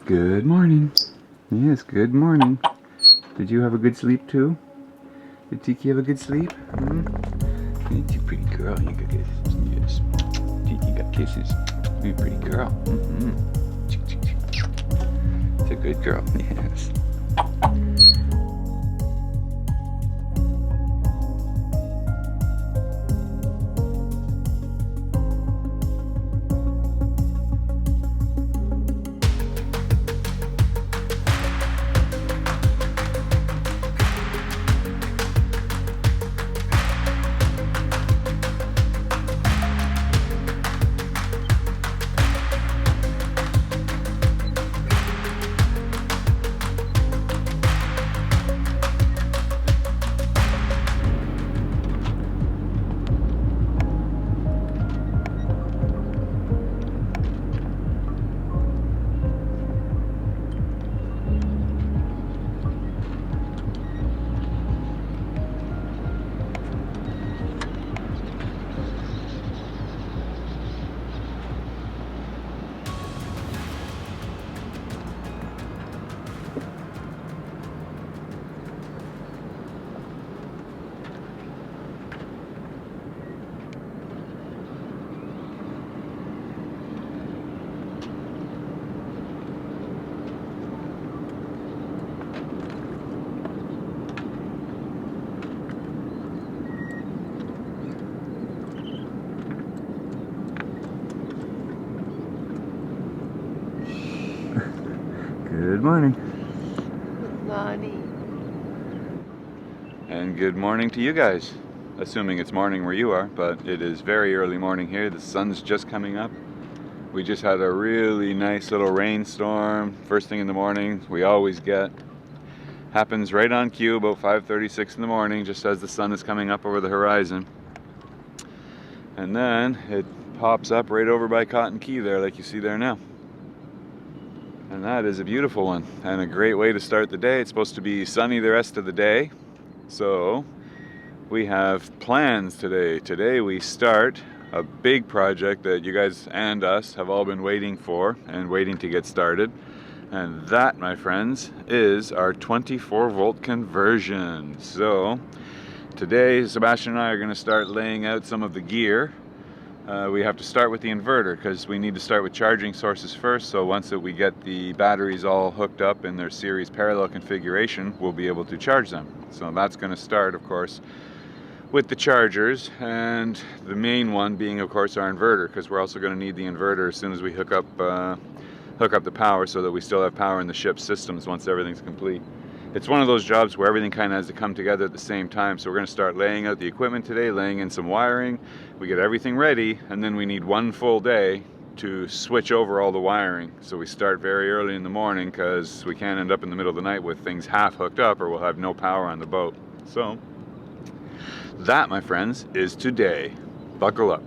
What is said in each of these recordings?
Good morning. Yes, good morning. Did you have a good sleep too? Did Tiki have a good sleep? Ain't you pretty girl? You got kisses. Yes. Tiki got kisses. You're a pretty girl. It's a good girl. Yes. Good morning. Good morning. And good morning to you guys. Assuming it's morning where you are, but it is very early morning here. The sun's just coming up. We just had a really nice little rainstorm first thing in the morning. We always get. Happens right on cue about 5:36 in the morning, just as the sun is coming up over the horizon. And then it pops up right over by Cotton Key there, like you see there now. And that is a beautiful one and a great way to start the day. It's supposed to be sunny the rest of the day. So we have plans today. Today we start a big project that you guys and us have all been waiting for and waiting to get started. And that, my friends, is our 24-volt conversion. So today Sebastian and I are going to start laying out some of the gear. We have to start with the inverter because we need to start with charging sources first. So once we get the batteries all hooked up in their series parallel configuration, we'll be able to charge them. So that's going to start, of course, with the chargers, and the main one being, of course, our inverter, because we're also going to need the inverter as soon as we hook up the power, so that we still have power in the ship's systems once everything's complete. It's one of those jobs where everything kind of has to come together at the same time. So we're going to start laying out the equipment today, laying in some wiring. We get everything ready, and then we need one full day to switch over all the wiring. So we start very early in the morning because we can't end up in the middle of the night with things half hooked up, or we'll have no power on the boat. So that, my friends, is today. Buckle up.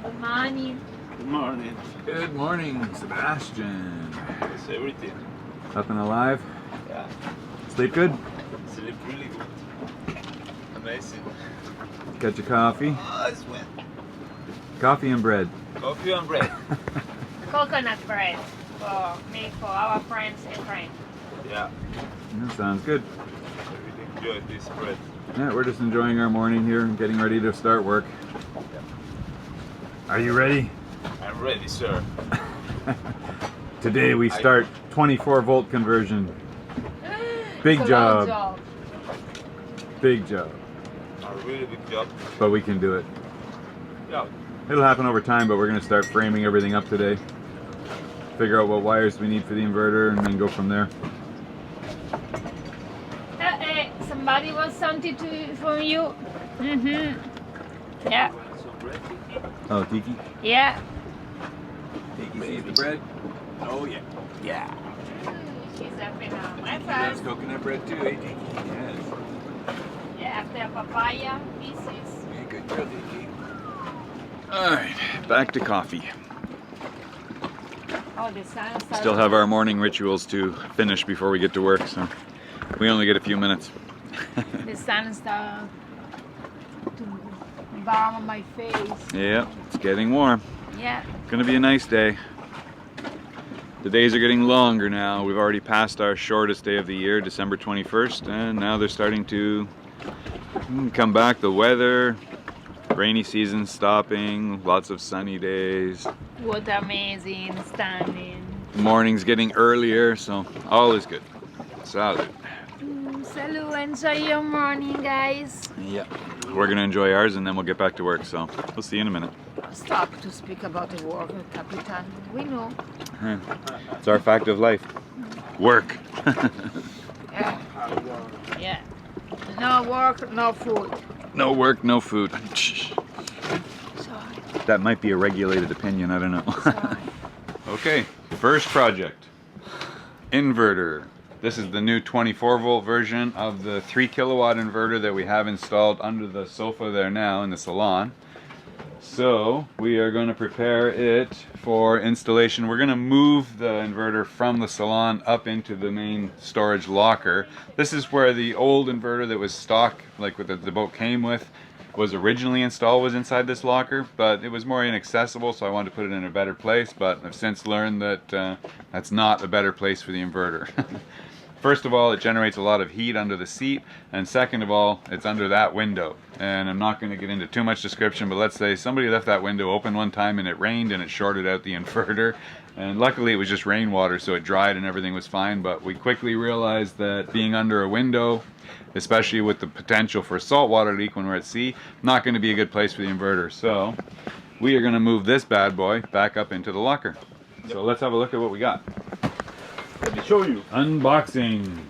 Good morning. Good morning. Good morning, Sebastian. How's everything? Up and alive? Yeah. Sleep good? Sleep really good. Amazing. Got your coffee? Oh, it's wet. Coffee and bread. Coffee and bread. Coconut bread made for our friends and friends. Yeah. That sounds good. I really enjoy this bread. Yeah, we're just enjoying our morning here and getting ready to start work. Are you ready? I'm ready, sir. Today we start 24-volt conversion. Big It's a long job. Big job. A really big job. But we can do it. Yeah. It'll happen over time, but we're going to start framing everything up today. Figure out what wires we need for the inverter and then go from there. Somebody wants something from you. Yeah. Some bread, Tiki? Oh, Tiki? Yeah. Tiki sees the bread? Oh, yeah. Yeah. She's up in my Tiki loves side. coconut bread too, eh, Tiki? Yes. Yeah, after papaya pieces. Yeah, good girl, Tiki. Alright, back to coffee. Oh, the sun started. Still have our morning rituals to finish before we get to work, so we only get a few minutes. The sun started to burn on my face. Yeah, it's getting warm. Yeah. Gonna be a nice day. The days are getting longer now. We've already passed our shortest day of the year, December 21st, and now they're starting to come back. The weather, rainy season stopping, lots of sunny days. What amazing standing. Morning's getting earlier, so all is good. Salud. Salud, enjoy your morning, guys. Yeah. We're gonna enjoy ours and then we'll get back to work, so we'll see you in a minute. Stop to speak about the work, Capitan. We know. It's our fact of life. Work. Yeah. Yeah. No work, no food. No work, no food. Sorry. That might be a regulated opinion, I don't know. Sorry. Okay, first project. Inverter. This is the new 24 volt version of the 3 kilowatt inverter that we have installed under the sofa there now in the salon. So we are going to prepare it for installation. We're going to move the inverter from the salon up into the main storage locker. This is where the old inverter that was stock, like what the boat came with, was originally installed, was inside this locker, but it was more inaccessible, so I wanted to put it in a better place, but I've since learned that that's not a better place for the inverter. First of all, it generates a lot of heat under the seat, and second of all, it's under that window. And I'm not going to get into too much description, but let's say somebody left that window open one time and it rained and it shorted out the inverter, and luckily it was just rainwater, so it dried and everything was fine. But we quickly realized that being under a window, especially with the potential for a saltwater leak when we're at sea, not going to be a good place for the inverter. So we are going to move this bad boy back up into the locker. So let's have a look at what we got. Let me show you. Unboxing.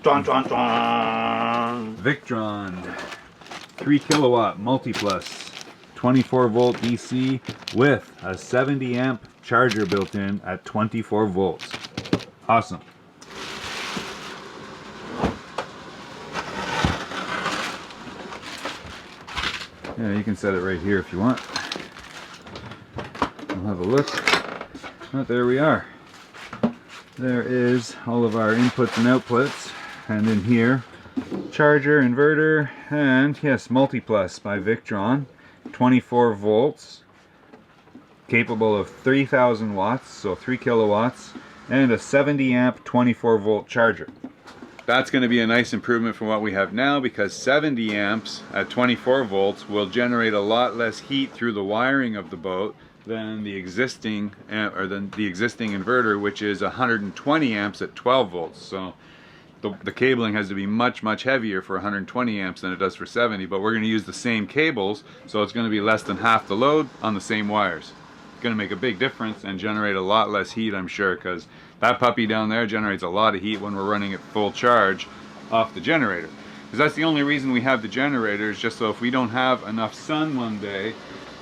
Dun, dun, dun. Victron 3 kilowatt multi-plus 24 volt DC with a 70 amp charger built in at 24 volts. Awesome. Yeah, you can set it right here if you want. We'll have a look. Oh, there we are. There is all of our inputs and outputs, and in here, charger, inverter, and yes, multi-plus by Victron, 24 volts, capable of 3,000 watts, so 3 kilowatts, and a 70 amp 24 volt charger. That's going to be a nice improvement from what we have now, because 70 amps at 24 volts will generate a lot less heat through the wiring of the boat than the existing inverter, which is 120 amps at 12 volts. So the cabling has to be much heavier for 120 amps than it does for 70, but we're going to use the same cables, so it's going to be less than half the load on the same wires. It's going to make a big difference and generate a lot less heat, I'm sure, because that puppy down there generates a lot of heat when we're running at full charge off the generator. Because that's the only reason we have the generator, is just so if we don't have enough sun one day,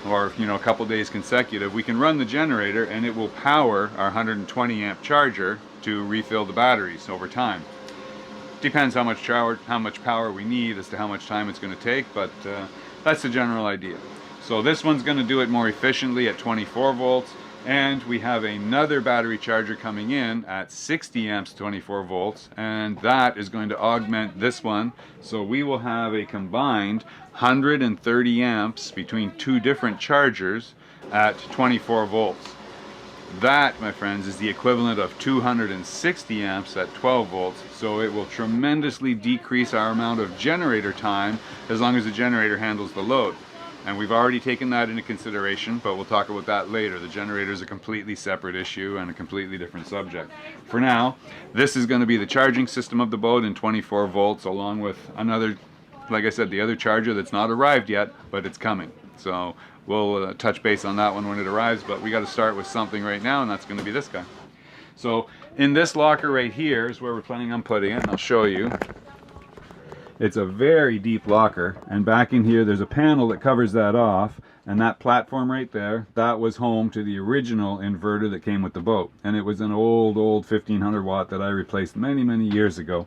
or a couple days consecutive, we can run the generator and it will power our 120 amp charger to refill the batteries over time. Depends how much power we need as to how much time it's going to take, but that's the general idea. So this one's going to do it more efficiently at 24 volts, and we have another battery charger coming in at 60 amps 24 volts, and that is going to augment this one, so we will have a combined 130 amps between two different chargers at 24 volts. That, my friends, is the equivalent of 260 amps at 12 volts, so it will tremendously decrease our amount of generator time as long as the generator handles the load. And we've already taken that into consideration, but we'll talk about that later. The generator is a completely separate issue and a completely different subject. For now, this is going to be the charging system of the boat in 24 volts, along with another, like I said, the other charger that's not arrived yet, but it's coming. So we'll touch base on that one when it arrives, but we got to start with something right now, and that's going to be this guy. So in this locker right here is where we're planning on putting it, and I'll show you. It's a very deep locker, and back in here there's a panel that covers that off, and that platform right there, that was home to the original inverter that came with the boat, and it was an old 1500 watt that I replaced many years ago.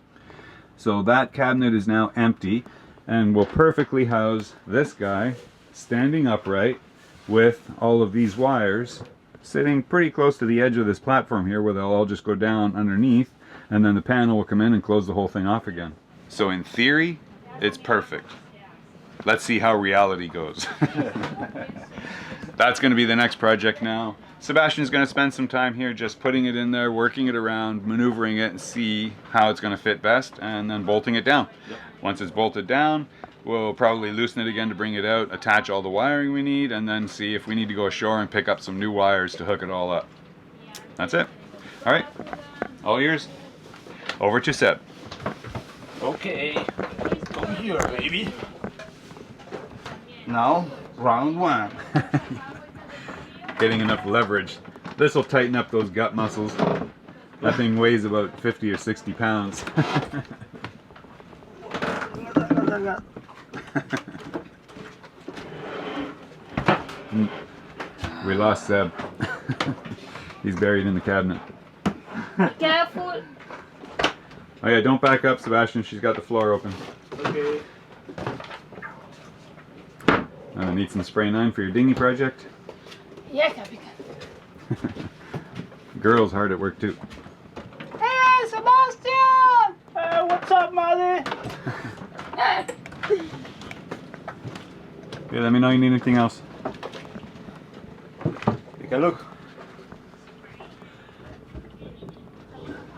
So that cabinet is now empty and will perfectly house this guy standing upright with all of these wires sitting pretty close to the edge of this platform here, where they'll all just go down underneath, and then the panel will come in and close the whole thing off again. So in theory, it's perfect. Let's see how reality goes. That's going to be the next project now. Sebastian's going to spend some time here just putting it in there, working it around, maneuvering it, and see how it's going to fit best, and then bolting it down. Yep. Once it's bolted down, we'll probably loosen it again to bring it out, attach all the wiring we need, and then see if we need to go ashore and pick up some new wires to hook it all up. That's it. All right, all yours. Over to Seb. Okay, come here, baby. Now, round one. Getting enough leverage. This will tighten up those gut muscles. That thing weighs about 50 or 60 pounds. We lost Seb. He's buried in the cabinet. Careful. Oh yeah, don't back up, Sebastian. She's got the floor open. Okay. Need some spray 9 for your dinghy project? Yeah, Capitan. Girl's hard at work too. Hey, Sebastian! Hey, what's up, Mother? Yeah, let me know you need anything else. Take a look.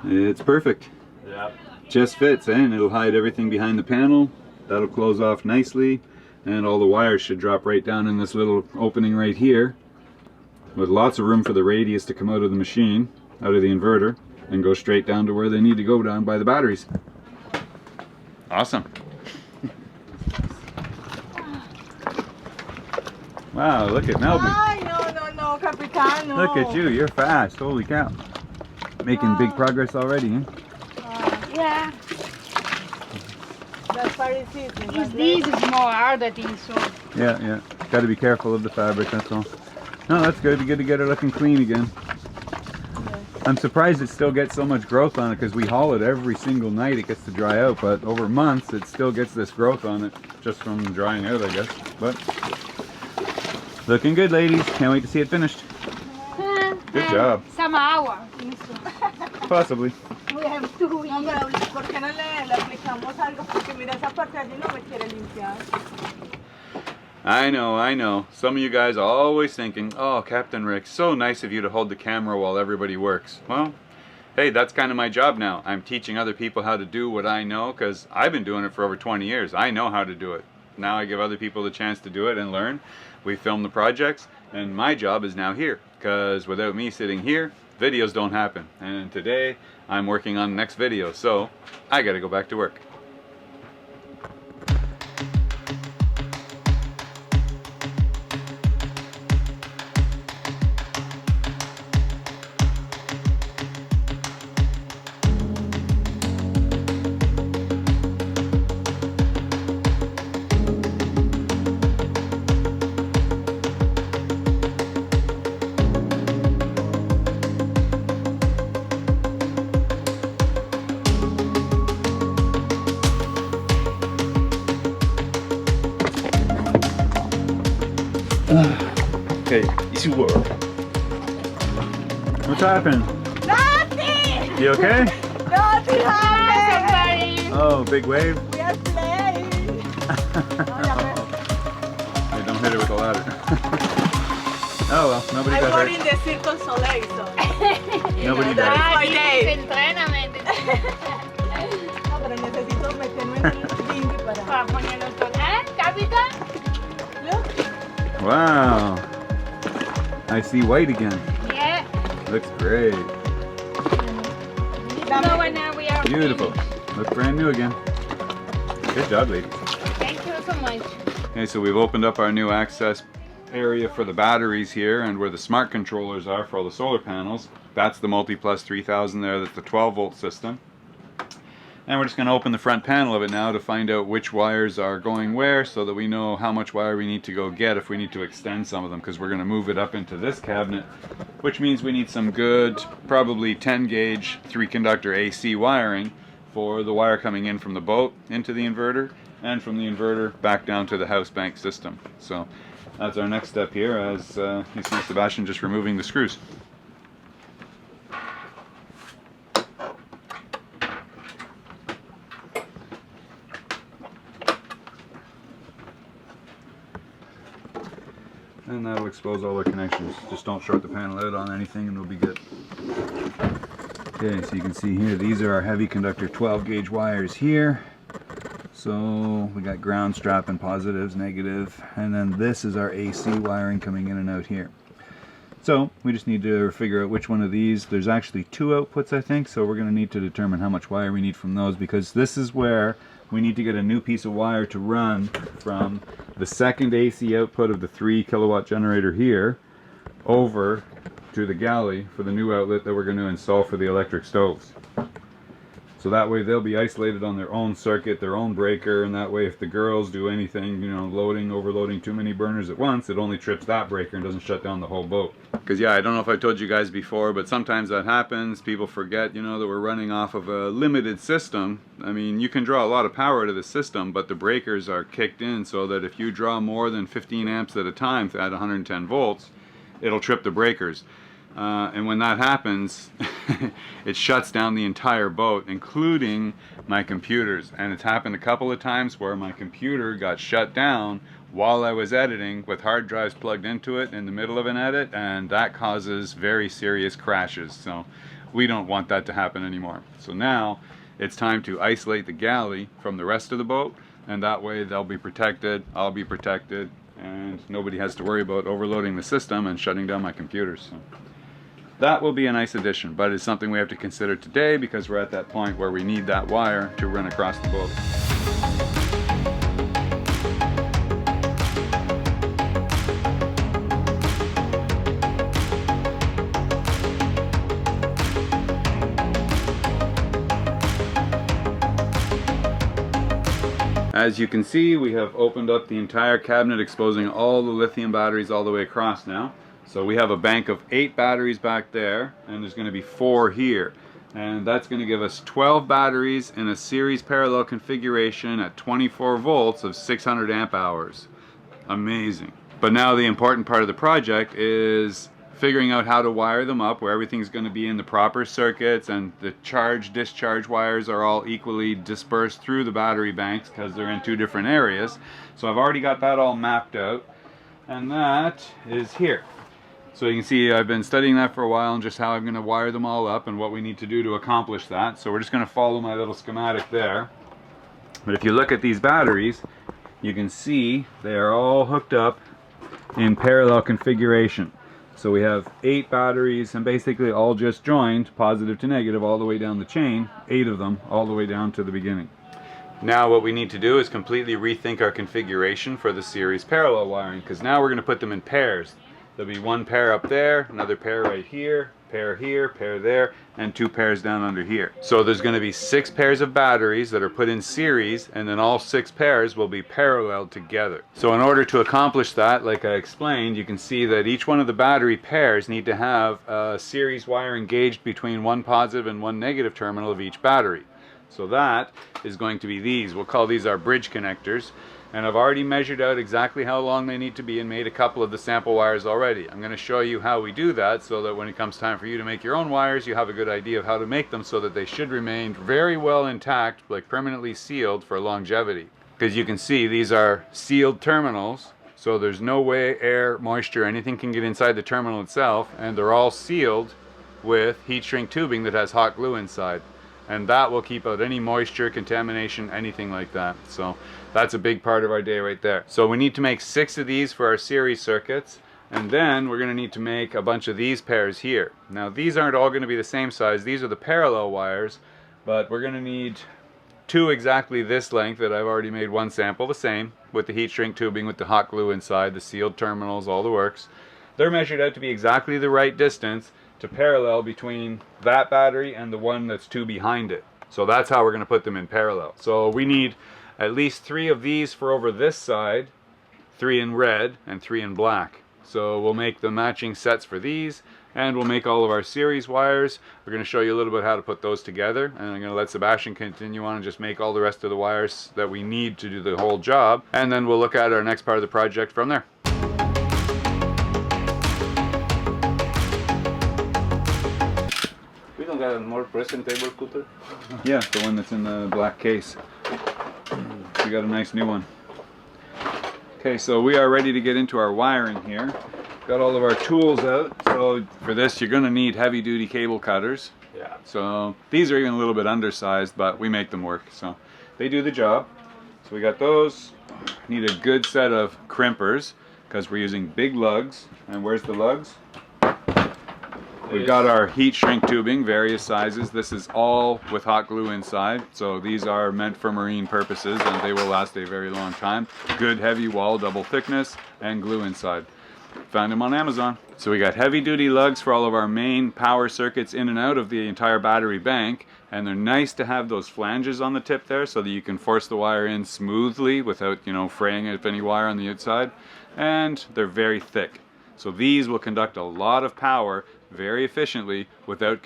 It's perfect. Yeah. Just fits, and it'll hide everything behind the panel. That'll close off nicely, and all the wires should drop right down in this little opening right here, with lots of room for the radius to come out of the machine, out of the inverter, and go straight down to where they need to go, down by the batteries. Awesome. Wow, look at Melbourne. Ay, no, Capitano. Look at you, you're fast. Holy cow. Making big progress already, huh? Yeah. That's very easy. It's these is more harder things, so. Yeah. Got to be careful of the fabric, that's all. No, that's good. Good to get it looking clean again. I'm surprised it still gets so much growth on it, because we haul it every single night. It gets to dry out, but over months it still gets this growth on it just from drying out, I guess. But looking good, ladies. Can't wait to see it finished. Good job. Some hour. Possibly. We have to. No, pero ¿por qué no le aplicamos algo? Porque mira esa parte allí no me quiere limpiar. I know. Some of you guys are always thinking, oh, Captain Rick, so nice of you to hold the camera while everybody works. Well, hey, that's kind of my job now. I'm teaching other people how to do what I know, because I've been doing it for over 20 years. I know how to do it. Now I give other people the chance to do it and learn. We film the projects, and my job is now here, because without me sitting here, videos don't happen. And today, I'm working on the next video, so I gotta go back to work. Okay, easy work. What's happened? Nothing! You okay? Nothing happened! Oh, big wave? We are playing! Hey, don't hit it with a ladder. Oh well, nobody I'm got going in hurt. the Cirque du Soleil, so... Nobody that died. is my day. Entrenamiento. No, pero necesito meterme en el ring para... Para ponerlo todo. Capitan? Look. Wow. I see white again. Yeah. Looks great. So when we are Beautiful. finished. Looks brand new again. Good job, ladies. Thank you so much. Okay, so we've opened up our new access area for the batteries here and where the smart controllers are for all the solar panels. That's the MultiPlus 3000 there, that's the 12 volt system. And we're just going to open the front panel of it now to find out which wires are going where, so that we know how much wire we need to go get if we need to extend some of them, because we're going to move it up into this cabinet, which means we need some good, probably 10 gauge 3 conductor AC wiring for the wire coming in from the boat into the inverter, and from the inverter back down to the house bank system. So that's our next step here, as you see Sebastian just removing the screws. And that'll expose all the connections. Just don't short the panel out on anything and we'll be good. Okay, so you can see here, these are our heavy conductor 12 gauge wires here. So we got ground strap and positives, negative, and then this is our AC wiring coming in and out here. So we just need to figure out which one of these. There's actually 2 outputs, I think, so we're going to need to determine how much wire we need from those, because this is where we need to get a new piece of wire to run from the second AC output of the 3 kilowatt generator here over to the galley for the new outlet that we're going to install for the electric stoves. So that way they'll be isolated on their own circuit, their own breaker, and that way if the girls do anything, you know, loading, overloading too many burners at once, it only trips that breaker and doesn't shut down the whole boat. Because yeah, I don't know if I told you guys before, but sometimes that happens. People forget, you know, that we're running off of a limited system. I mean, you can draw a lot of power to the system, but the breakers are kicked in so that if you draw more than 15 amps at a time at 110 volts, it'll trip the breakers. And when that happens, it shuts down the entire boat, including my computers. And it's happened a couple of times where my computer got shut down while I was editing with hard drives plugged into it in the middle of an edit, and that causes very serious crashes. So we don't want that to happen anymore. So now it's time to isolate the galley from the rest of the boat, and that way they'll be protected, I'll be protected, and nobody has to worry about overloading the system and shutting down my computers. So that will be a nice addition, but it's something we have to consider today because we're at that point where we need that wire to run across the boat. As you can see, we have opened up the entire cabinet, exposing all the lithium batteries all the way across now. So we have a bank of 8 batteries back there, and there's going to be 4 here. And that's going to give us 12 batteries in a series parallel configuration at 24 volts of 600 amp hours. Amazing. But now the important part of the project is figuring out how to wire them up where everything's going to be in the proper circuits, and the charge-discharge wires are all equally dispersed through the battery banks because they're in 2 different areas. So I've already got that all mapped out, and that is here. So you can see I've been studying that for a while and just how I'm going to wire them all up and what we need to do to accomplish that. So we're just going to follow my little schematic there. But if you look at these batteries, you can see they are all hooked up in parallel configuration. So we have 8 batteries and basically all just joined, positive to negative, all the way down the chain, 8 of them, all the way down to the beginning. Now what we need to do is completely rethink our configuration for the series parallel wiring, because now we're going to put them in pairs. There'll be 1 pair up there, another pair right here, pair there, and 2 pairs down under here. So there's going to be 6 pairs of batteries that are put in series, and then all 6 pairs will be paralleled together. So in order to accomplish that, like I explained, you can see that each one of the battery pairs need to have a series wire engaged between 1 positive and 1 negative terminal of each battery. So that is going to be these. We'll call these our bridge connectors. And I've already measured out exactly how long they need to be and made a couple of the sample wires already. I'm going to show you how we do that so that when it comes time for you to make your own wires, you have a good idea of how to make them so that they should remain very well intact, like permanently sealed for longevity. Because you can see these are sealed terminals, so there's no way air, moisture, anything can get inside the terminal itself, and they're all sealed with heat shrink tubing that has hot glue inside. And that will keep out any moisture, contamination, anything like that. So that's a big part of our day right there. So we need to make 6 of these for our series circuits, and then we're going to need to make a bunch of these pairs here. Now these aren't all going to be the same size. These are the parallel wires, but we're going to need 2 exactly this length that I've already made 1 sample the same, with the heat shrink tubing, with the hot glue inside, the sealed terminals, all the works. They're measured out to be exactly the right distance to parallel between that battery and the one that's two behind it. So that's how we're going to put them in parallel. So we need at least 3 of these for over this side, 3 in red and 3 in black. So we'll make the matching sets for these, and we'll make all of our series wires. We're going to show you a little bit how to put those together, and I'm going to let Sebastian continue on and just make all the rest of the wires that we need to do the whole job, and then we'll look at our next part of the project from there. We don't got a more presentable cutter. Yeah, the one that's in the black case. We got a nice new one. Okay, so we are ready to get into our wiring here. Got all of our tools out. So for this, you're going to need heavy-duty cable cutters. Yeah. So these are even a little bit undersized, but we make them work. So they do the job. So we got those. Need a good set of crimpers because we're using big lugs. And where's the lugs? We've got our heat shrink tubing, various sizes. This is all with hot glue inside. So these are meant for marine purposes and they will last a very long time. Good heavy wall, double thickness, and glue inside. Found them on Amazon. So we got heavy duty lugs for all of our main power circuits in and out of the entire battery bank. And they're nice to have those flanges on the tip there so that you can force the wire in smoothly without, fraying if any wire on the outside. And they're very thick. So these will conduct a lot of power very efficiently without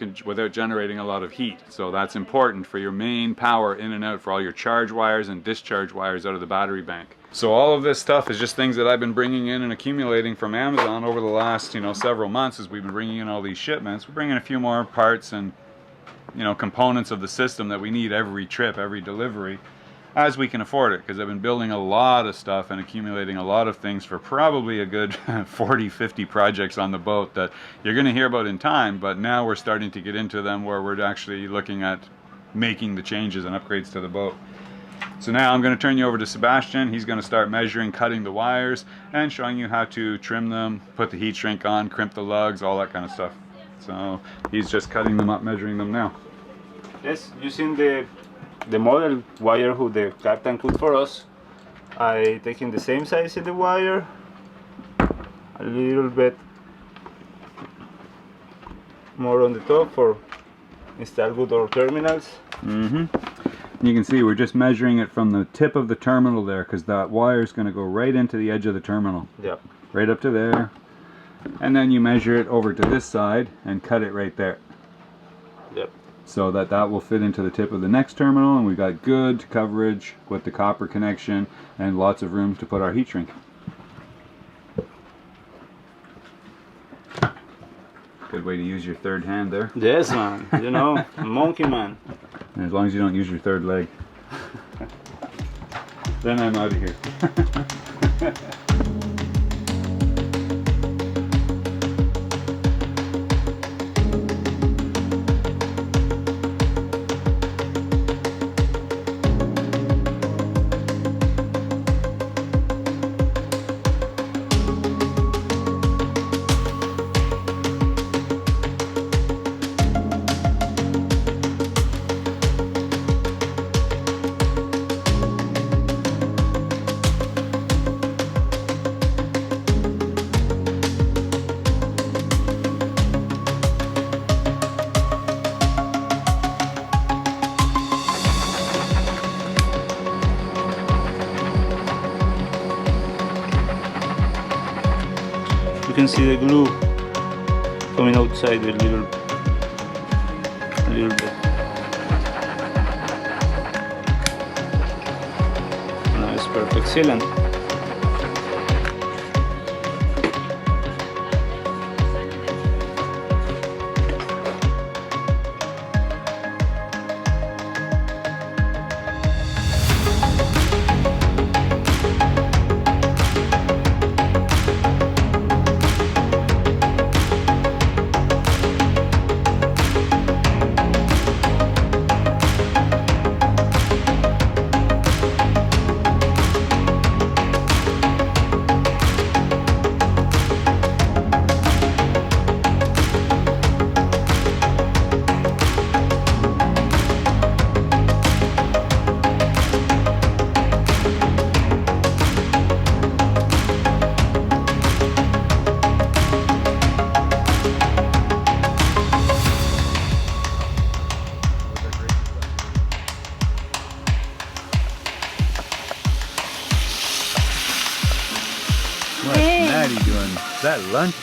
generating a lot of heat. So that's important for your main power in and out for all your charge wires and discharge wires out of the battery bank. So all of this stuff is just things that I've been bringing in and accumulating from Amazon over the last, several months as we've been bringing in all these shipments. We're bringing a few more parts and, components of the system that we need every trip, every delivery, as we can afford it, because I've been building a lot of stuff and accumulating a lot of things for probably a good 40-50 projects on the boat that you're going to hear about in time, but now we're starting to get into them where we're actually looking at making the changes and upgrades to the boat. So now I'm going to turn you over to Sebastian. He's going to start measuring, cutting the wires, and showing you how to trim them, put the heat shrink on, crimp the lugs, all that kind of stuff. So he's just cutting them up, measuring them now. Yes, using the model wire who the captain cut for us, I taking the same size in the wire, a little bit more on the top for install good our terminals. You can see we're just measuring it from the tip of the terminal there because that wire is going to go right into the edge of the terminal. Yep. Right up to there. And then you measure it over to this side and cut it right there. Yep. So that will fit into the tip of the next terminal, and we've got good coverage with the copper connection and lots of room to put our heat shrink. Good way to use your third hand there. Yes, man. Monkey man. And as long as you don't use your third leg. Then I'm out of here. You can see the glue coming outside a little bit. Now it's perfect, excellent. Is that lunch?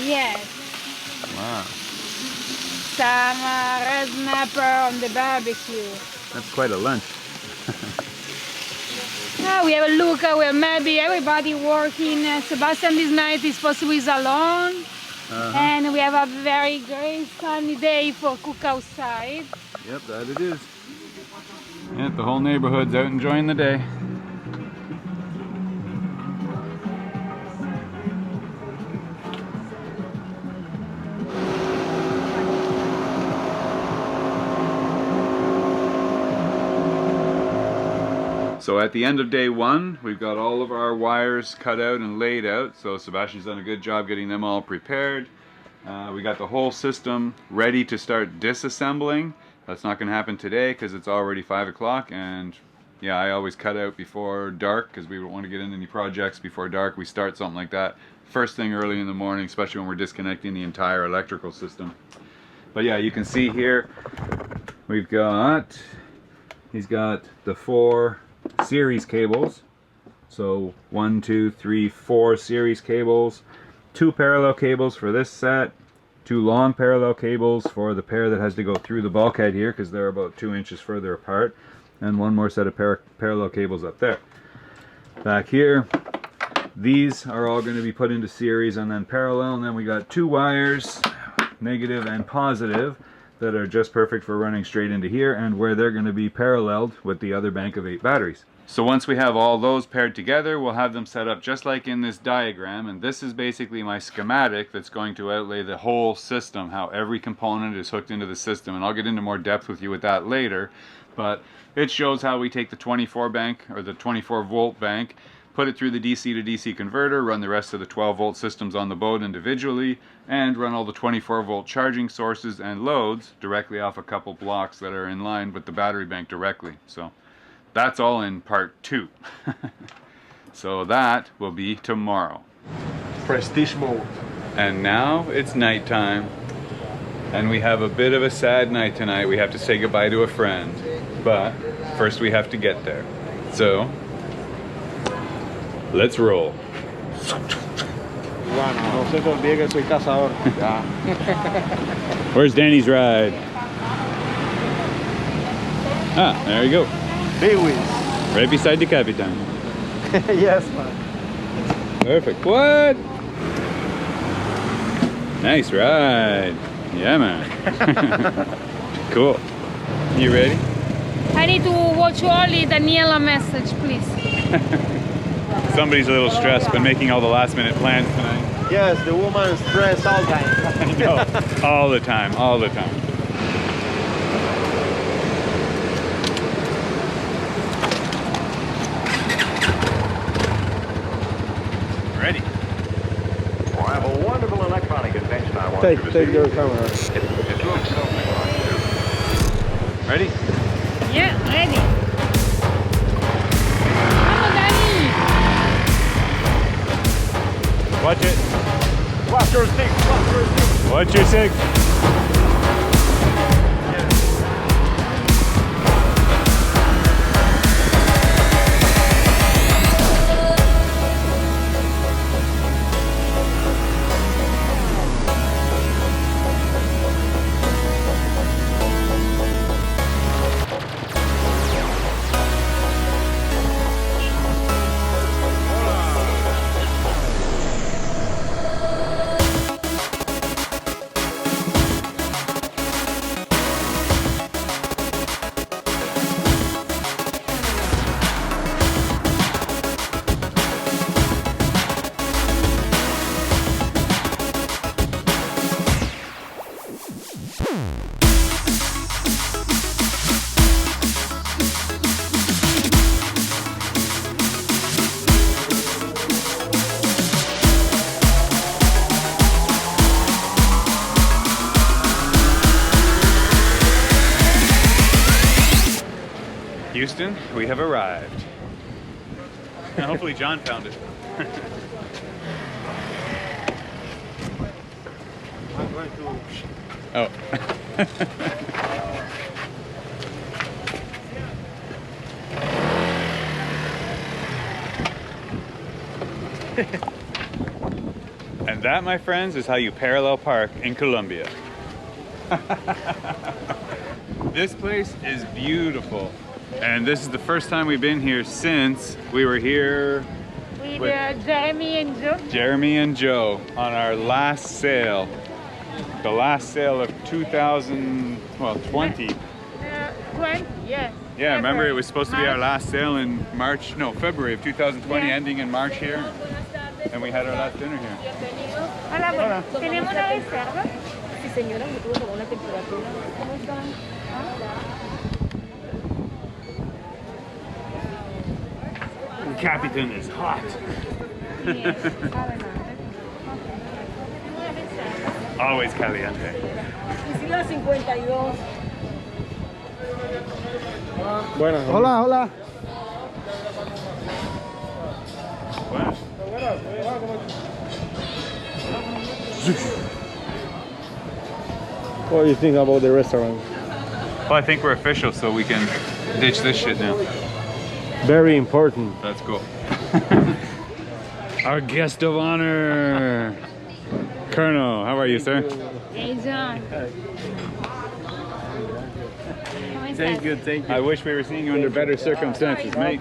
Yes. Wow. Some red snapper on the barbecue. That's quite a lunch. We have a look, we have maybe everybody working. Sebastian this night is possibly is alone. And we have a very great sunny day for cook outside. Yep, that it is. Yep, the whole neighborhood's out enjoying the day. So at the end of day one, we've got all of our wires cut out and laid out. So Sebastian's done a good job getting them all prepared. We got the whole system ready to start disassembling. That's not going to happen today because it's already 5 o'clock, and yeah, I always cut out before dark because we don't want to get into any projects before dark. We start something like that first thing early in the morning, especially when we're disconnecting the entire electrical system. But yeah, you can see here we've got, he's got the 4 series cables. So 1, 2, 3, 4 series cables, 2 parallel cables for this set, 2 long parallel cables for the pair that has to go through the bulkhead here because they're about 2 inches further apart, and 1 more set of parallel cables up there. Back here, these are all going to be put into series and then parallel, and then we got 2 wires, negative and positive, that are just perfect for running straight into here, and where they're going to be paralleled with the other bank of 8 batteries. So once we have all those paired together, we'll have them set up just like in this diagram, and this is basically my schematic that's going to outlay the whole system, how every component is hooked into the system, and I'll get into more depth with you with that later. But it shows how we take the 24 bank, or the 24 volt bank, put it through the DC to DC converter, run the rest of the 12 volt systems on the boat individually, and run all the 24 volt charging sources and loads directly off a couple blocks that are in line with the battery bank directly. So that's all in part 2. So that will be tomorrow. Prestige mode. And now it's nighttime, and we have a bit of a sad night tonight. We have to say goodbye to a friend, but first we have to get there. So let's roll. No se te olvide que soy cazador. Where's Danny's ride? Ah, there you go. Lewis. Right beside the Capitan. Yes, man. Perfect. What? Nice ride. Yeah, man. Cool. You ready? I need to watch only Daniela message, please. Somebody's a little stressed, been making all the last minute plans tonight. Yes, the woman stress all time. I know. All the time, all the time. Ready? Well, I have a wonderful electronic invention I want Take you to see. your camera. It looks something like this. Ready? Yeah, ready. Come on, Danny. Watch it. Watch your six, watch your six. Watch your 6. Houston, we have arrived. And hopefully John found it. I'm going to... Oh. And that, my friends, is how you parallel park in Colombia. This place is beautiful. And this is the first time we've been here since we were here With Jeremy and Joe. Jeremy and Joe on our last sale. The last sale of 2020. 20, yes. Yeah, remember it was supposed to be our last sale in March, no, February of 2020, Yeah. ending in March here. And we had our last dinner here. Hola, bueno, ¿tenemos una reserva? Sí, señora, me tuvo como una temperatura. ¿Cómo están? Capitan is hot. Always caliente. Y si la 52. Buenas. Hola, hola. Bueno. What do you think about the restaurant? Well, I think we're official, so we can ditch this shit now. Very important. That's cool. Our guest of honor, Colonel. How are you, sir? Hey, John. Thank you, thank you. I wish we were seeing you under better circumstances, mate.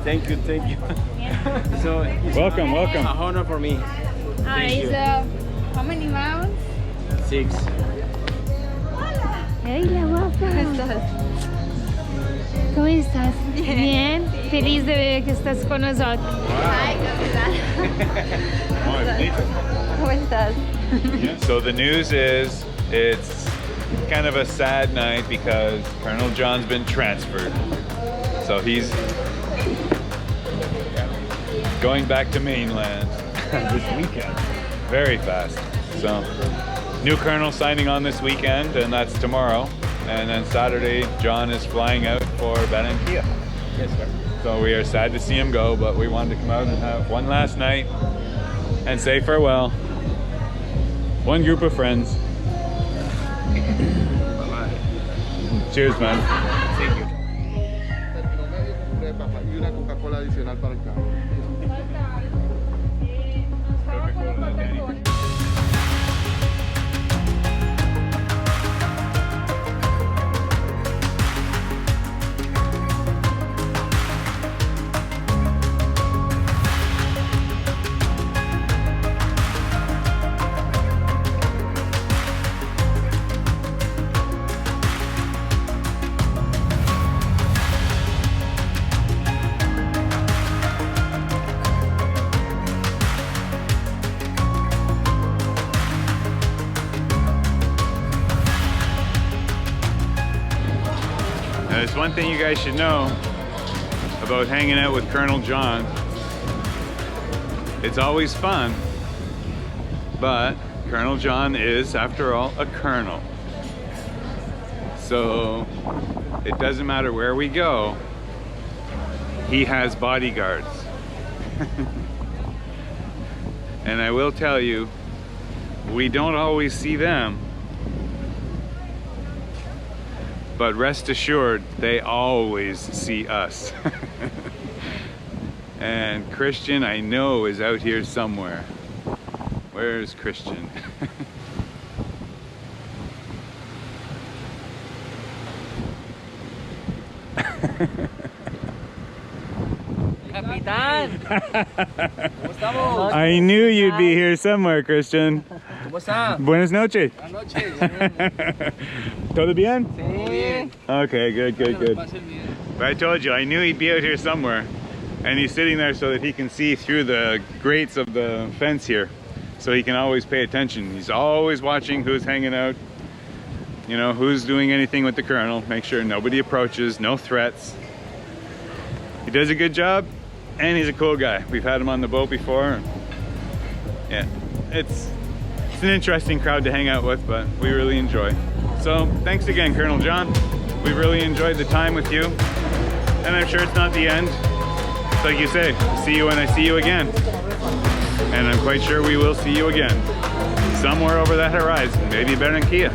Thank you, thank you. So, it's Welcome, welcome. a honor for me. How many rounds? 6. Hey, la guapa. ¿Cómo estás? Bien. Feliz de ver que estás con nosotros. Ay, Capitan. ¿Cómo estás? So the news is it's kind of a sad night because Colonel John's been transferred. So he's going back to mainland this weekend. Very fast. So new colonel signing on this weekend, and that's tomorrow. And then Saturday, John is flying out for Barranquilla. Yes, sir. So we are sad to see him go, but we wanted to come out and have one last night and say farewell. One group of friends. Bye-bye. Cheers, man. Thank you. Y una Coca-Cola adicional para el carro. There's one thing you guys should know about hanging out with Colonel John. It's always fun, but Colonel John is, after all, a colonel. So it doesn't matter where we go, he has bodyguards. And I will tell you, we don't always see them. But rest assured, they always see us. And Christian, I know, is out here somewhere. Where's Christian? Capitán, ¿cómo estamos? I knew you'd be here somewhere, Christian. ¿Cómo está? Buenas noches. Buenas noches. ¿Todo bien? Sí. Okay, good, good, good. Pasen bien. But I told you, I knew he'd be out here somewhere. And he's sitting there so that he can see through the grates of the fence here. So he can always pay attention. He's always watching who's hanging out, you know, who's doing anything with the colonel. Make sure nobody approaches, no threats. He does a good job, and he's a cool guy. We've had him on the boat before. Yeah, it's an interesting crowd to hang out with, but we really enjoy. So thanks again, Colonel John. We really enjoyed the time with you, and I'm sure it's not the end. It's like you say, see you when I see you again. And I'm quite sure we will see you again. Somewhere over that horizon, maybe Barranquilla.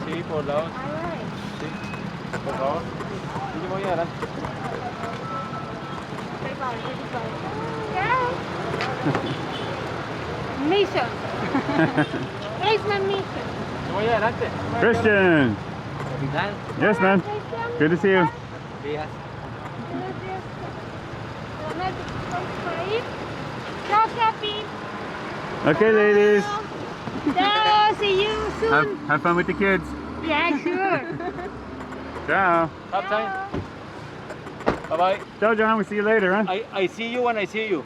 Sí, por lados. Por favor. Sí, yo voy adelante. Mission. It's my mission. Yo voy adelante. Christian! Capitan. Yes, man. Good to see you. Días. Ciao, Capi. Okay, ladies. Ciao, see you soon. Have fun with the kids. Yeah, sure. Ciao. Have time. Bye bye. Ciao, John. We'll see you later, huh? I see you when I see you.